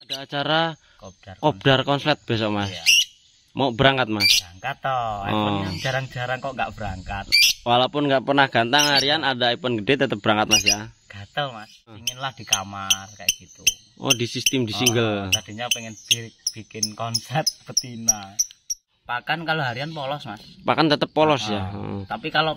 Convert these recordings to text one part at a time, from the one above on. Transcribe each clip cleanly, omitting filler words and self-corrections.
Ada acara Kopdar Kopdar Konslet besok mas. Iya. Mau berangkat mas? Berangkat toh. iPhone jarang-jarang kok nggak berangkat. Walaupun nggak pernah gantang harian, ada iPhone gede tetap berangkat mas ya. Gatel mas. Inginlah di kamar kayak gitu. Oh di sistem di single. Tadinya pengen bikin konsep betina. Pakan kalau harian polos mas. Pakan tetap polos ya. Tapi kalau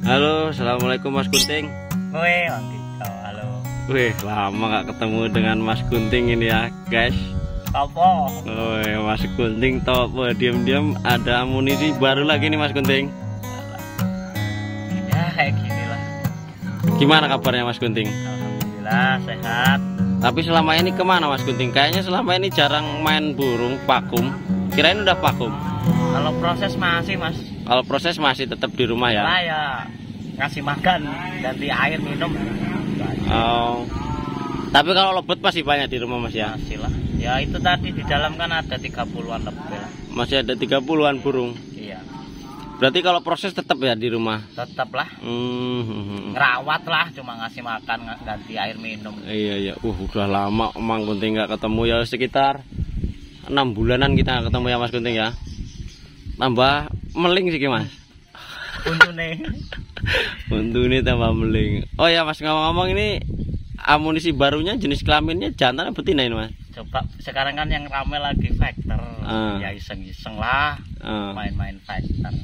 Halo, assalamualaikum Mas Gunting. Weh, halo. Wih, lama nggak ketemu dengan Mas Gunting ini ya, guys. Apa? Wih, Mas Gunting topo diam-diam ada amunisi baru lagi nih Mas Gunting. Ya kayak gini lah. Gimana kabarnya Mas Gunting? Alhamdulillah sehat. Tapi selama ini kemana Mas Gunting? Kayaknya selama ini jarang main burung vakum. Kirain udah vakum. Kalau proses masih mas. Kalau proses masih tetap di rumah ya? Lah ya ngasih makan dan di air minum. Oh. Tapi kalau lebet masih banyak di rumah Mas ya? Masih lah. Ya itu tadi di dalam kan ada 30-an lebih lah. Masih ada 30-an burung. Iya. Berarti kalau proses tetap ya di rumah? Tetap lah. Ngerawat lah, cuma ngasih makan, ganti air minum. Iya. Udah lama Mang Gunting nggak ketemu ya, sekitar 6 bulanan kita nggak ketemu ya Mas Gunting ya. Tambah meling sih Mas. Untune tambah meling. Oh ya Mas, ngomong-ngomong ini amunisi barunya jenis kelaminnya jantan atau betina ini Mas? Coba sekarang kan yang rame lagi factor. Ya iseng-iseng lah. Main-main factor.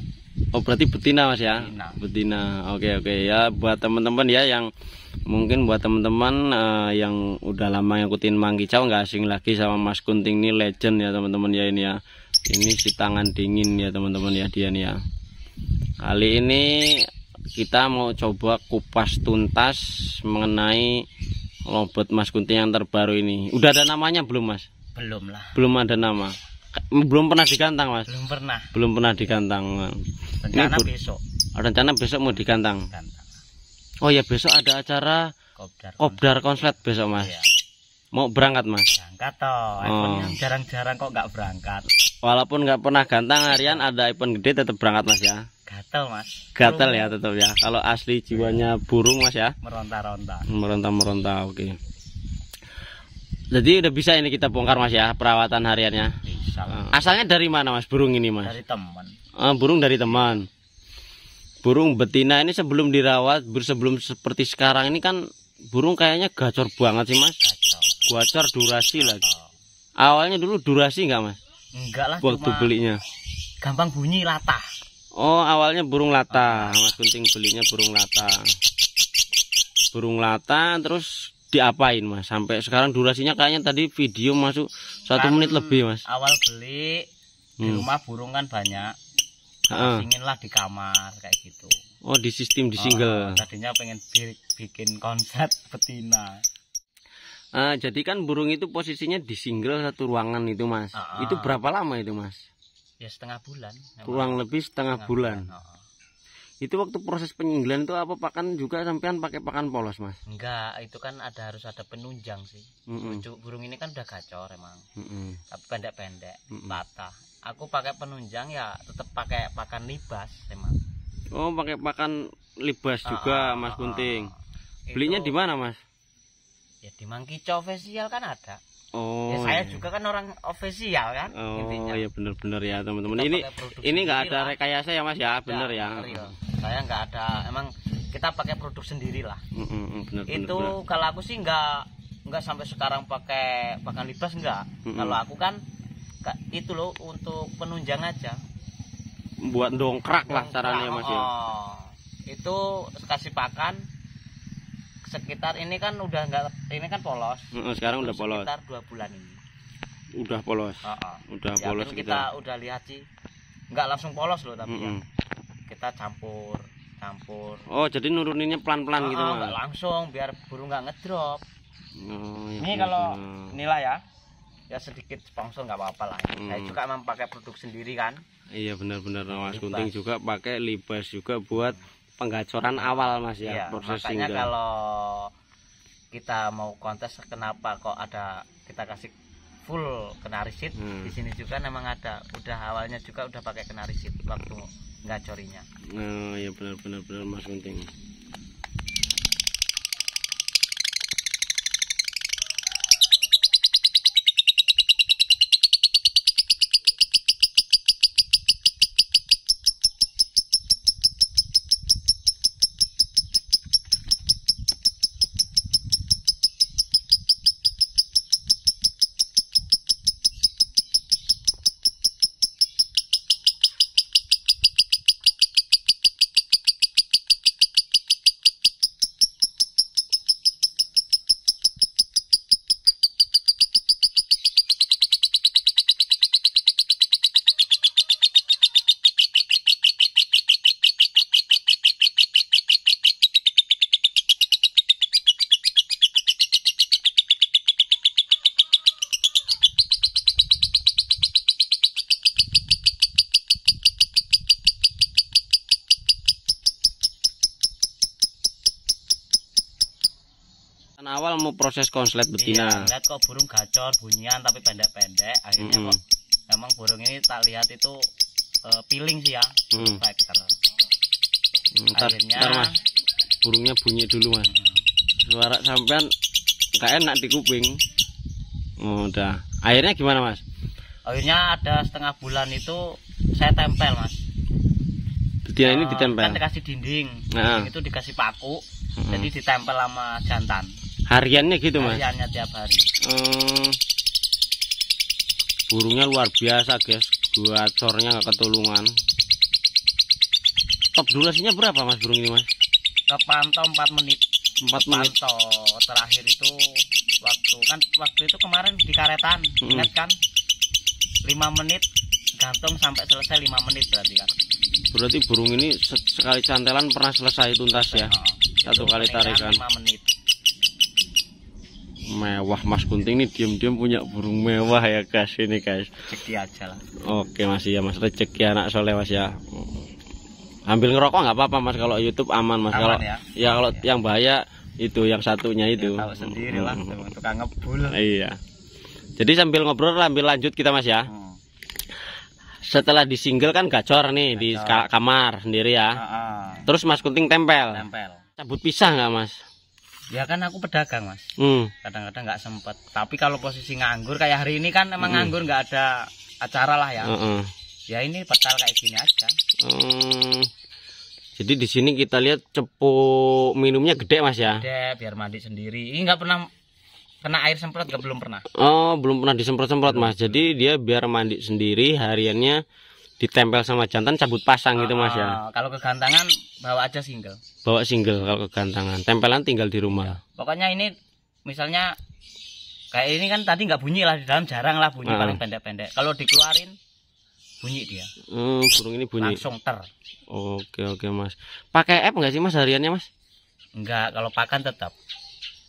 Oh berarti betina Mas ya? Betina. Oke ya, buat teman-teman ya yang mungkin buat teman-teman yang udah lama ngikutin Mang Kicau, nggak asing lagi sama Mas Gunting, ini legend ya teman-teman ya ini ya. Ini si tangan dingin ya teman-teman ya dia nih ya. Kali ini kita mau coba kupas tuntas mengenai lobet Mas Gunting yang terbaru ini. Udah ada namanya belum Mas? Belum lah. Belum ada nama. Belum pernah digantang Mas? Belum pernah. Belum pernah digantang. Rencana besok. Rencana besok mau digantang. Oh ya besok ada acara Kopdar Konslet besok Mas. Iya. Mau berangkat Mas? Berangkat toh. iPhone jarang-jarang kok nggak berangkat. Walaupun nggak pernah gantang harian, ada iPhone gede tetap berangkat Mas ya. Gatel Mas. Gatel ya tetap ya. Kalau asli jiwanya burung Mas ya. Meronta-ronta. Meronta-meronta, oke. Jadi udah bisa ini kita bongkar Mas ya perawatan hariannya. Bisa. Asalnya dari mana Mas burung ini Mas? Dari teman. Burung dari teman. Burung betina ini sebelum dirawat, sebelum seperti sekarang ini kan burung kayaknya gacor banget sih Mas. Gacor durasi lagi. Awalnya dulu durasi nggak Mas? Enggak lah. Waktu belinya. Gampang bunyi latah. Oh awalnya burung lata. Mas Gunting belinya burung lata. Burung lata terus diapain Mas? Sampai sekarang durasinya kayaknya tadi video masuk 1 menit lebih Mas. Awal beli di rumah burung kan banyak. Inginlah di kamar kayak gitu. Oh di sistem di single. Tadinya pengen bikin konsep betina. Jadi kan burung itu posisinya di single satu ruangan itu Mas. Itu berapa lama itu Mas? Ya setengah bulan. Kurang lebih setengah bulan. Itu waktu proses penyinggelan itu apa pakan juga sampean pakai pakan polos, Mas? Enggak, itu kan harus ada penunjang sih. Burung ini kan udah gacor emang. Tapi pendek-pendek, patah. Aku pakai penunjang ya tetap pakai pakan libas emang. Oh, pakai pakan libas juga, Mas Gunting. Belinya di mana, Mas? Ya di Mang Kicau official kan ada. Oh. Ya, saya juga kan orang official kan. Oh intinya. ya benar-benar ya teman-teman. Ini nggak ada rekayasa ya Mas ya, benar ya. Saya nggak ada, emang kita pakai produk sendiri lah. Benar, itu benar. Kalau aku sih nggak sampai sekarang pakai pakan libas enggak. Kalau aku kan itu loh untuk penunjang aja. Buat dongkrak lah caranya Mas ya. Itu kasih pakan sekitar ini kan udah enggak, ini kan polos. Sekarang udah polos. Sekitar 2 bulan ini. Udah polos. Udah ya, polos kita udah lihat sih. Enggak langsung polos loh tapi ya. Kita campur. Oh, jadi nuruninnya pelan-pelan gitu Mas. Enggak langsung biar burung enggak ngedrop. Ya ini kalau inilah ya. Ya sedikit sponsor nggak apa-apa lah. Saya juga memang pakai produk sendiri kan. Iya benar-benar Mas Gunting juga pakai libas juga buat penggacoran awal Mas ya. Iya, makanya kalau kita mau kontes kenapa kok ada kita kasih full kenarisit di sini juga memang ada udah awalnya juga udah pakai kenarisit waktu ngacorinya. Ya benar-benar Mas Gunting. Awal mau proses konslet betina. Iya, lihat kok burung gacor bunyian tapi pendek-pendek. Akhirnya kok emang burung ini tak lihat itu piling sih ya. Factor. Akhirnya Mas, burungnya bunyi dulu Mas. Suara sampean nggak enak di kuping. Udah. Akhirnya gimana Mas? Akhirnya ada setengah bulan itu saya tempel Mas. Betina ini ditempel. Kan dikasih dinding. Dinding itu dikasih paku. Jadi ditempel sama jantan. Hariannya gitu Mas? Hariannya tiap hari. Burungnya luar biasa guys. Gacornya nggak ketulungan. Top durasinya berapa Mas burung ini Mas? Kepantau 4 menit. 4 menit. Pantau terakhir itu waktu itu kemarin di karetan. Ingat kan? 5 menit gantung sampai selesai 5 menit berarti kan. Berarti burung ini sekali cantelan pernah selesai tuntas ya? Satu kali tarikan. 5 menit. Mewah Mas Gunting ini diam-diam punya burung mewah ya guys ini guys. Rezeki aja lah. Oke Mas ya Mas, rezeki anak soleh Mas ya. Ambil ngerokok nggak apa-apa Mas, kalau YouTube aman Mas. Kalau ya kalau yang bahaya itu yang satunya itu. Ya, tahu sendiri lah tukang ngebul. Iya. Jadi sambil ngobrol sambil lanjut kita Mas ya. Setelah di single kan gacor nih di kamar sendiri ya. Terus Mas Gunting tempel. Cabut pisah nggak Mas? Ya kan aku pedagang Mas. Kadang-kadang nggak sempet. Tapi kalau posisi nganggur kayak hari ini kan emang nganggur nggak ada acara lah ya. Ya ini petal kayak gini aja. Jadi di sini kita lihat cepu minumnya gede Mas ya. Gede biar mandi sendiri. Ini nggak pernah kena air semprot, nggak belum pernah. Oh belum pernah disemprot-semprot Mas. Jadi dia biar mandi sendiri, hariannya ditempel sama jantan cabut pasang gitu Mas ya. Kalau kegantangan bawa aja single. Bawa single kalau kegantangan. Tempelan tinggal di rumah. Pokoknya ini misalnya kayak ini kan tadi nggak bunyi lah, di dalam jarang lah bunyi, paling pendek-pendek. Kalau dikeluarin bunyi dia. Burung ini bunyi. Langsung ter. Oke Mas. Pakai app nggak sih Mas hariannya Mas? Enggak, kalau pakan tetap.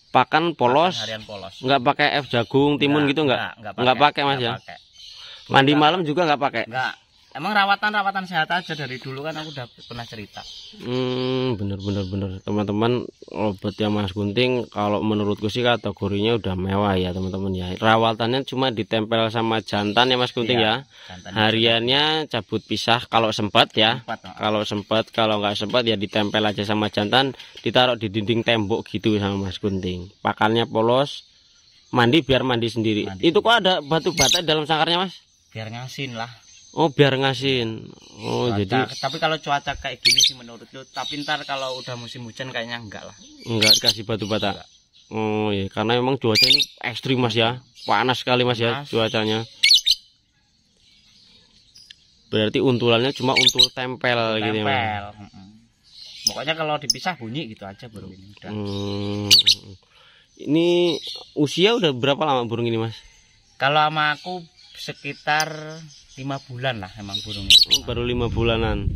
Pakan polos. Pakan harian polos. Nggak pakai app jagung, timun gitu nggak? Nggak pakai Mas ya. Mandi malam juga nggak pakai? Enggak. emang rawatan sehat aja dari dulu kan aku udah pernah cerita. Bener teman-teman. Obatnya Mas Gunting kalau menurutku sih kategorinya udah mewah ya teman-teman ya. Rawatannya cuma ditempel sama jantan ya Mas Gunting ya. Hariannya cabut pisah kalau sempat ya. Kalau sempat, kalau nggak sempat ya ditempel aja sama jantan, ditaruh di dinding tembok gitu sama Mas Gunting. Pakannya polos, mandi biar mandi sendiri. Itu kok ada batu bata dalam sangkarnya Mas? Biar ngasin lah. Oh biar ngasin. Oh cuaca, jadi tapi kalau cuaca kayak gini sih menurut lu, tapi ntar kalau udah musim hujan kayaknya enggak lah. Enggak kasih batu bata. Oh iya, karena memang cuaca ini ekstrim Mas ya, panas sekali Mas ya cuacanya. Berarti untulannya cuma untul tempel gitu ya Mas. Pokoknya kalau dipisah bunyi gitu aja burung ini. Udah. Ini usia udah berapa lama burung ini Mas? Kalau sama aku sekitar 5 bulan lah emang burung ini. Baru 5 bulanan.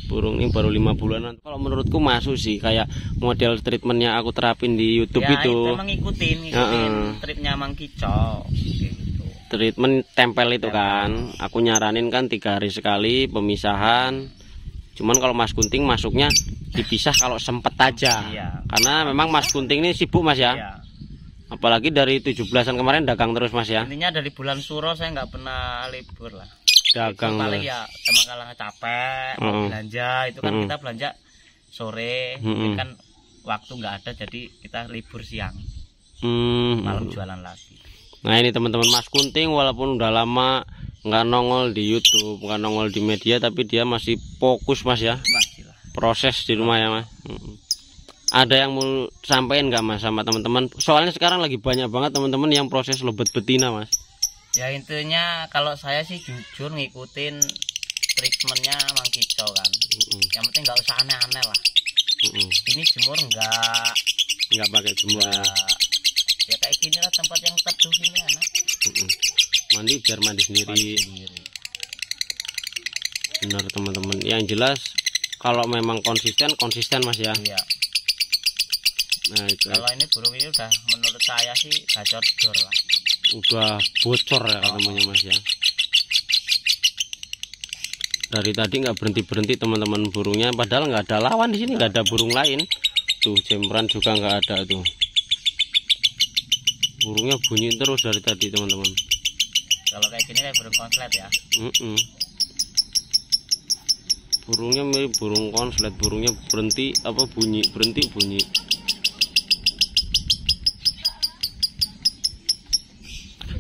Burung ini baru 5 bulanan. Kalau menurutku masuk sih, kayak model treatmentnya aku terapin di YouTube ya, itu. Emang ngikutin tripnya Mang Kicau. Gitu. Treatment tempel itu kan. Aku nyaranin kan 3 hari sekali pemisahan. Cuman kalau Mas Gunting masuknya dipisah kalau sempet aja. Iya. Karena memang Mas Gunting ini sibuk Mas ya. Iya. Apalagi dari 17-an kemarin dagang terus Mas ya. Intinya dari bulan Suro saya nggak pernah libur lah. Dagang paling ya emang kalau capek mau belanja itu kan kita belanja sore, kan waktu nggak ada jadi kita libur siang. Malam jualan lagi. Nah ini teman-teman Mas Gunting walaupun udah lama nggak nongol di YouTube, nggak nongol di media, tapi dia masih fokus Mas ya. Masih lah. Proses di rumah ya Mas. Ada yang mau sampaikan nggak Mas sama teman-teman? Soalnya sekarang lagi banyak banget teman-teman yang proses lebet betina Mas. Ya intinya kalau saya sih jujur ngikutin treatmentnya Mang Kicau kan. Yang penting nggak usah aneh-aneh lah. Ini jemur nggak pakai jemur. Ya kayak gini lah tempat yang teduh ini enak. Mandi biar mandi sendiri. Benar teman-teman. Yang jelas kalau memang konsisten Mas ya. Iya. Nah itu. Kalau ini burung ini udah menurut saya sih gacor jor lah. Udah bocor ya katanya Mas ya. Dari tadi nggak berhenti teman-teman burungnya, padahal nggak ada lawan di sini, nggak ada burung lain. Tuh jembran juga nggak ada tuh. Burungnya bunyi terus dari tadi teman-teman. Kalau kayak gini kayak burung konslet ya. Burungnya mirip burung konslet, burungnya berhenti bunyi.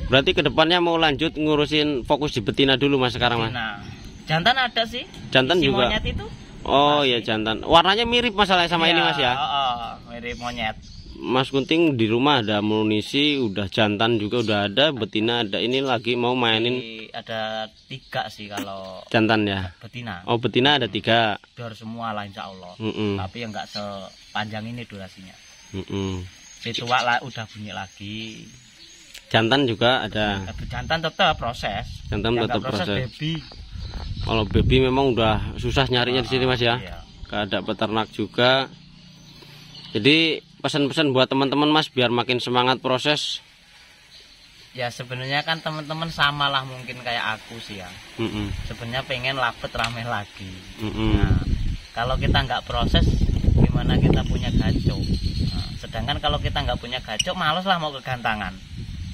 Berarti kedepannya mau lanjut ngurusin fokus di betina dulu Mas sekarang Mas. Nah, jantan ada sih. Jantan si juga. Monyet itu. Oh ya jantan. Warnanya mirip masalahnya sama ini Mas ya. Mirip monyet. Mas Gunting di rumah ada amunisi, udah jantan juga udah ada, betina ada. Ini lagi mau mainin. Ada 3 sih kalau jantan ya. Betina. Oh betina ada 3. Dor semua lah insya Allah. Tapi yang nggak sepanjang ini durasinya. Si tua lah udah bunyi lagi. Jantan juga ada. Jantan tetap proses. Jantan tetap proses. Baby. Kalau baby memang udah susah nyarinya di sini Mas ya. Iya. Gak ada peternak juga. Jadi pesan-pesan buat teman-teman Mas biar makin semangat proses. Ya sebenarnya kan teman-teman samalah mungkin kayak aku sih ya. Sebenarnya pengen lapet rame lagi. Nah, kalau kita nggak proses, gimana kita punya gacok? Nah, sedangkan kalau kita nggak punya gacok, males lah mau kegantangan.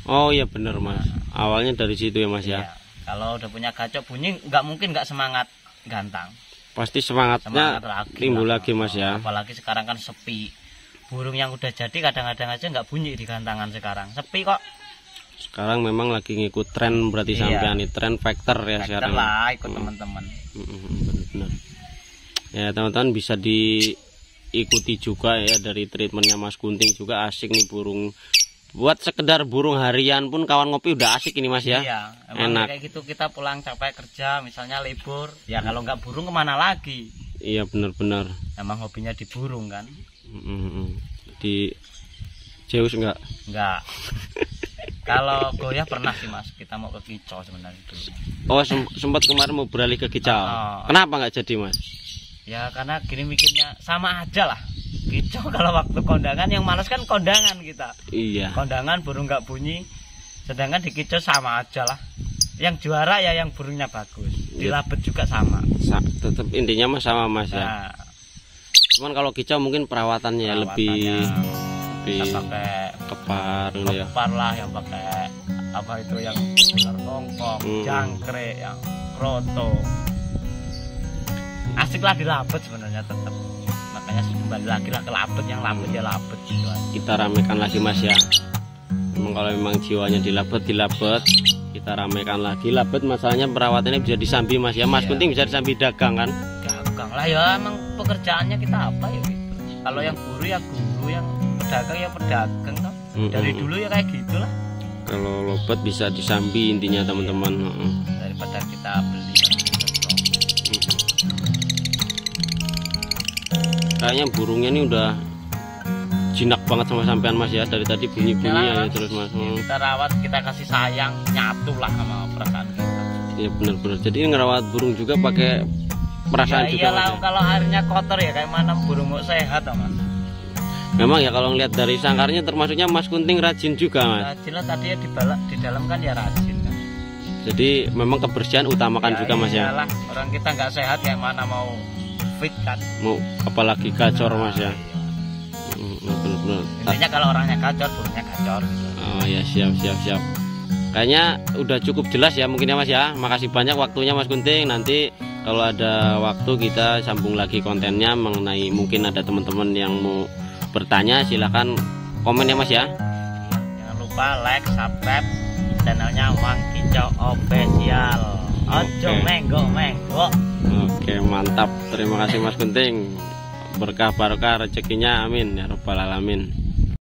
Oh iya bener Mas. Awalnya dari situ ya Mas ya. Kalau udah punya gacok bunyi nggak mungkin nggak semangat gantang. Pasti semangatnya timbul lagi Mas ya. Apalagi sekarang kan sepi. Burung yang udah jadi kadang-kadang aja nggak bunyi di gantangan sekarang. Sepi kok. Sekarang memang lagi ngikut tren berarti sampean nih, tren factor ya sekarang. Lah ikut teman-teman. Benar. Ya teman-teman bisa diikuti juga ya dari treatmentnya Mas Gunting juga asik nih burung. Buat sekedar burung harian pun kawan ngopi udah asik ini Mas ya. Iya, enak. Kayak gitu kita pulang capek kerja misalnya libur, ya kalau nggak burung kemana lagi? Iya benar-benar. Emang hobinya di burung kan? Di Zeus enggak? Enggak. Kalau goyah pernah sih Mas, kita mau ke kicau sebenarnya dulu. Oh sempat kemarin mau beralih ke kicau. Kenapa nggak jadi Mas? Ya karena gini mikirnya sama aja lah. Kicau kalau waktu kondangan yang males kan kondangan kita. Iya. Kondangan burung nggak bunyi, sedangkan di kicau sama aja lah. Yang juara ya yang burungnya bagus. Dilabet juga sama. Tetap intinya mas sama mas ya. Nah, cuman kalau kicau mungkin perawatannya lebih kita pakai kepar gitu ya. Kepar lah, yang pakai apa itu, yang ular kongkong, jangkrik, yang kroto. Asik lah dilabet sebenarnya tetap. Makanya kembali lagi lah ke labet, yang labet ya labet gitu. Kita ramekan lagi mas ya. Kalau memang jiwanya dilabet, kita ramekan lagi. Labet masalahnya perawatannya bisa disambi mas ya. Mas Kunting bisa disambi dagang kan? Dagang lah ya, emang pekerjaannya kita apa ya gitu. Kalau yang guru ya guru, yang pedagang ya pedagang toh. Dari dulu ya kayak gitulah. Kalau lobet bisa disambi intinya teman-teman. Daripada kita beli kan gitu. Kayaknya burungnya ini udah jinak banget sama sampean mas ya, dari tadi bunyi-bunyi ya terus mas. Kita rawat, kita kasih sayang, nyatu lah sama perasaan kita. Iya benar-benar. Jadi ngerawat burung juga pakai perasaan ya, juga. Iyalah mas, ya? Kalau airnya kotor ya kayak mana burung mau sehat mas. Memang ya kalau ngeliat dari sangkarnya termasuknya Mas Kunting rajin juga mas. Rajin lah, tadi ya di dalam kan ya rajin kan. Jadi memang kebersihan utamakan juga mas ya. Iyalah, orang kita nggak sehat kayak mana mau fit kan. Mau apalagi gacor mas ya. Bener-bener. Intinya kalau orangnya gacor, burungnya gacor gitu. Oh ya, siap. Kayaknya udah cukup jelas ya mungkin ya mas ya. Makasih banyak waktunya Mas Kunting. Nanti kalau ada waktu kita sambung lagi kontennya mengenai, mungkin ada teman-teman yang mau bertanya, silahkan komen ya mas ya. Jangan lupa like, subscribe channelnya Mang Kicau Official. Ojo menggo. Oke mantap, terima kasih Mas Kunting. Berkah barokah rezekinya, amin ya rabbal alamin.